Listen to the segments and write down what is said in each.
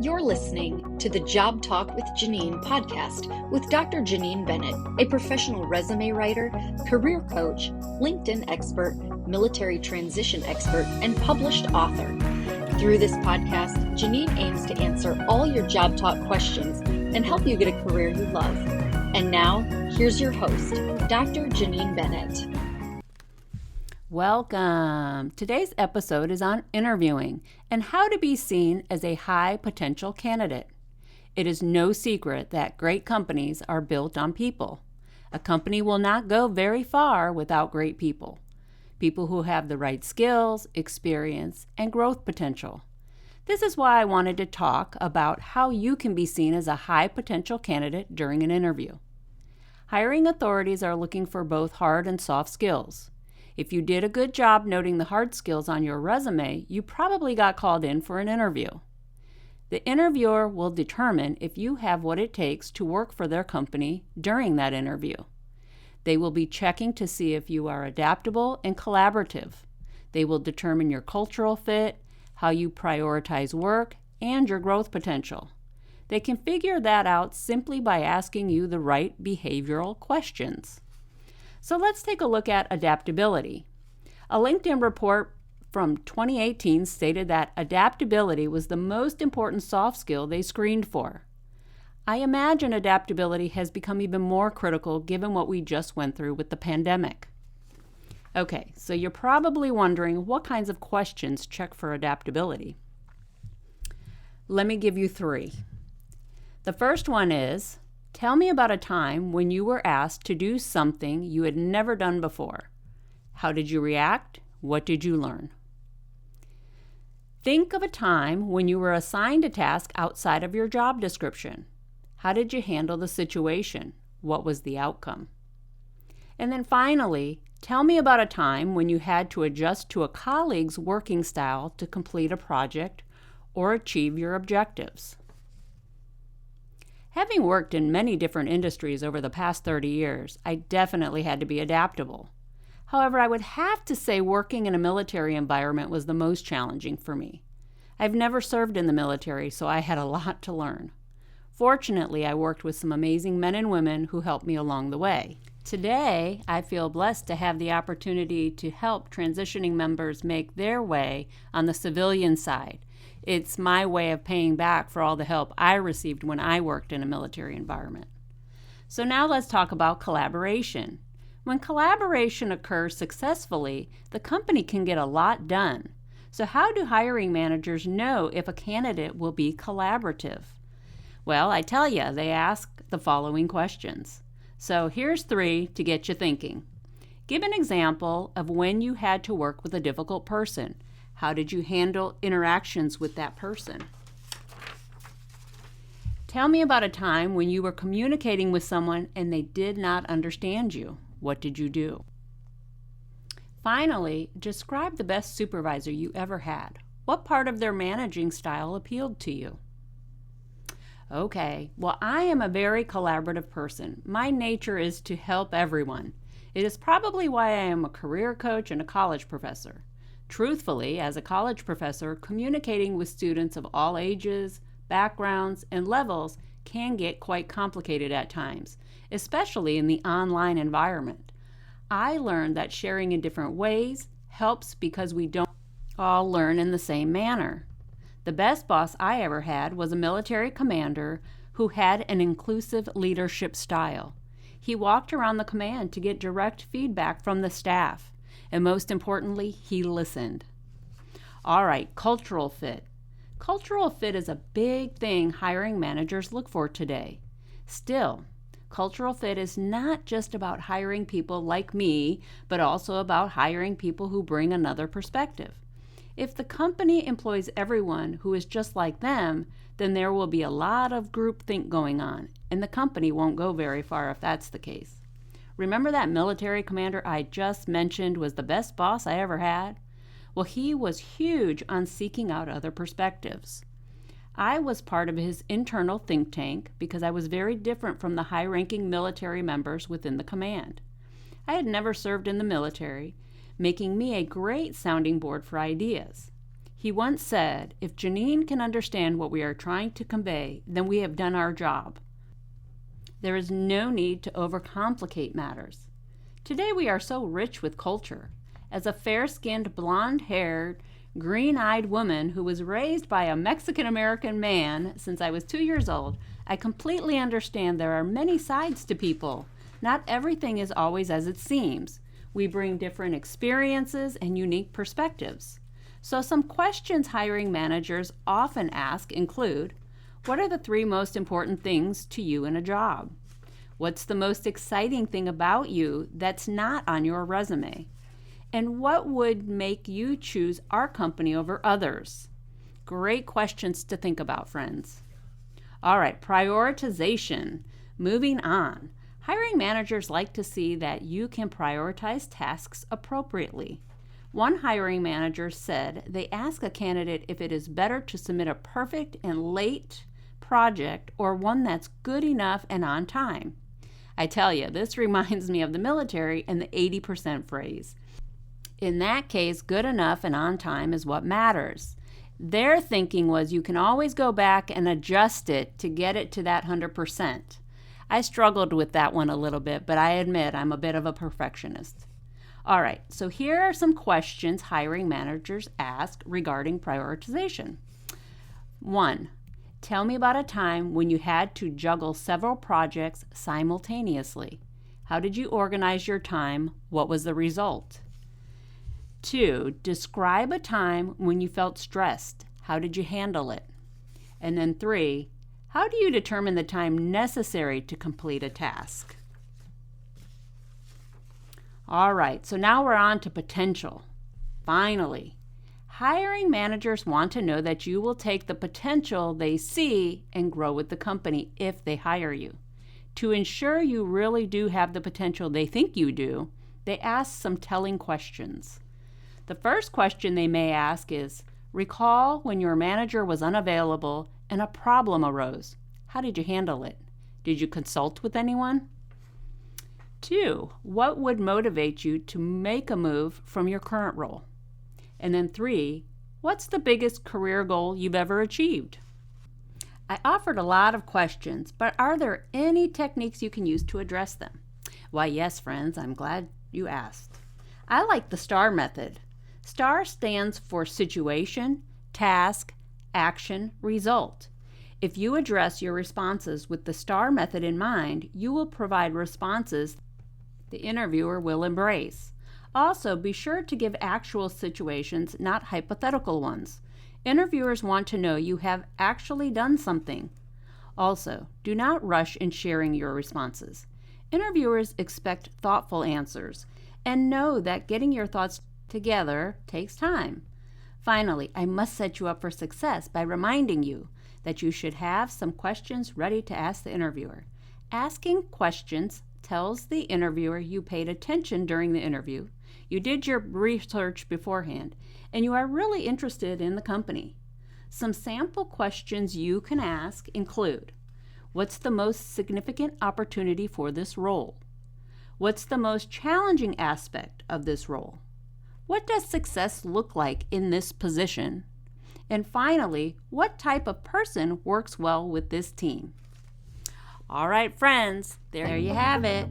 You're listening to the Job Talk with Jeannine podcast with Dr. Jeannine Bennett, a professional resume writer, career coach, LinkedIn expert, military transition expert, and published author. Through this podcast, Jeannine aims to answer all your job talk questions and help you get a career you love. And now, here's your host, Dr. Jeannine Bennett. Welcome. Today's episode is on interviewing and how to be seen as a high potential candidate. It is no secret that great companies are built on people. A company will not go very far without great people. People who have the right skills, experience, and growth potential. This is why I wanted to talk about how you can be seen as a high potential candidate during an interview. Hiring authorities are looking for both hard and soft skills. If you did a good job noting the hard skills on your resume, you probably got called in for an interview. The interviewer will determine if you have what it takes to work for their company during that interview. They will be checking to see if you are adaptable and collaborative. They will determine your cultural fit, how you prioritize work, and your growth potential. They can figure that out simply by asking you the right behavioral questions. So let's take a look at adaptability. A LinkedIn report from 2018 stated that adaptability was the most important soft skill they screened for. I imagine adaptability has become even more critical given what we just went through with the pandemic. Okay, so you're probably wondering what kinds of questions check for adaptability. Let me give you 3. The first one is, tell me about a time when you were asked to do something you had never done before. How did you react? What did you learn? Think of a time when you were assigned a task outside of your job description. How did you handle the situation? What was the outcome? And then finally, tell me about a time when you had to adjust to a colleague's working style to complete a project or achieve your objectives. Having worked in many different industries over the past 30 years, I definitely had to be adaptable. However, I would have to say working in a military environment was the most challenging for me. I've never served in the military, so I had a lot to learn. Fortunately, I worked with some amazing men and women who helped me along the way. Today, I feel blessed to have the opportunity to help transitioning members make their way on the civilian side. It's my way of paying back for all the help I received when I worked in a military environment. So now let's talk about collaboration. When collaboration occurs successfully, the company can get a lot done. So how do hiring managers know if a candidate will be collaborative? Well, I tell you, they ask the following questions. So here's 3 to get you thinking. Give an example of when you had to work with a difficult person. How did you handle interactions with that person? Tell me about a time when you were communicating with someone and they did not understand you. What did you do? Finally, describe the best supervisor you ever had. What part of their managing style appealed to you? Okay, well, I am a very collaborative person. My nature is to help everyone. It is probably why I am a career coach and a college professor. Truthfully, as a college professor, communicating with students of all ages, backgrounds, and levels can get quite complicated at times, especially in the online environment. I learned that sharing in different ways helps because we don't all learn in the same manner. The best boss I ever had was a military commander who had an inclusive leadership style. He walked around the command to get direct feedback from the staff. And most importantly, he listened. All right, cultural fit. Cultural fit is a big thing hiring managers look for today. Still, cultural fit is not just about hiring people like me, but also about hiring people who bring another perspective. If the company employs everyone who is just like them, then there will be a lot of groupthink going on, and the company won't go very far if that's the case. Remember that military commander I just mentioned was the best boss I ever had? Well, he was huge on seeking out other perspectives. I was part of his internal think tank because I was very different from the high-ranking military members within the command. I had never served in the military, making me a great sounding board for ideas. He once said, "If Jeannine can understand what we are trying to convey, then we have done our job. There is no need to overcomplicate matters." Today we are so rich with culture. As a fair-skinned, blonde-haired, green-eyed woman who was raised by a Mexican-American man since I was 2 years old, I completely understand there are many sides to people. Not everything is always as it seems. We bring different experiences and unique perspectives. So some questions hiring managers often ask include, what are the 3 most important things to you in a job? What's the most exciting thing about you that's not on your resume? And what would make you choose our company over others? Great questions to think about, friends. All right, prioritization. Moving on. Hiring managers like to see that you can prioritize tasks appropriately. One hiring manager said they ask a candidate if it is better to submit a perfect and late project or one that's good enough and on time. I tell you, this reminds me of the military and the 80% phrase. In that case, good enough and on time is what matters. Their thinking was you can always go back and adjust it to get it to that 100%. I struggled with that one a little bit, but I admit I'm a bit of a perfectionist. All right, so here are some questions hiring managers ask regarding prioritization. 1. Tell me about a time when you had to juggle several projects simultaneously. How did you organize your time? What was the result? 2. Describe a time when you felt stressed. How did you handle it? And then 3. How do you determine the time necessary to complete a task? All right, so now we're on to potential. Finally, hiring managers want to know that you will take the potential they see and grow with the company if they hire you. To ensure you really do have the potential they think you do, they ask some telling questions. The first question they may ask is, recall when your manager was unavailable and a problem arose. How did you handle it? Did you consult with anyone? 2, what would motivate you to make a move from your current role? And then 3, what's the biggest career goal you've ever achieved? I offered a lot of questions, but are there any techniques you can use to address them? Why, yes, friends, I'm glad you asked. I like the STAR method. STAR stands for situation, task, action, result. If you address your responses with the STAR method in mind, you will provide responses the interviewer will embrace. Also, be sure to give actual situations, not hypothetical ones. Interviewers want to know you have actually done something. Also, do not rush in sharing your responses. Interviewers expect thoughtful answers, and know that getting your thoughts together takes time. Finally, I must set you up for success by reminding you that you should have some questions ready to ask the interviewer. Asking questions tells the interviewer you paid attention during the interview, you did your research beforehand, and you are really interested in the company. Some sample questions you can ask include, what's the most significant opportunity for this role? What's the most challenging aspect of this role? What does success look like in this position? And finally, what type of person works well with this team? All right, friends, there you have it.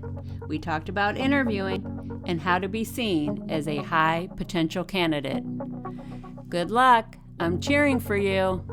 We talked about interviewing and how to be seen as a high potential candidate. Good luck. I'm cheering for you.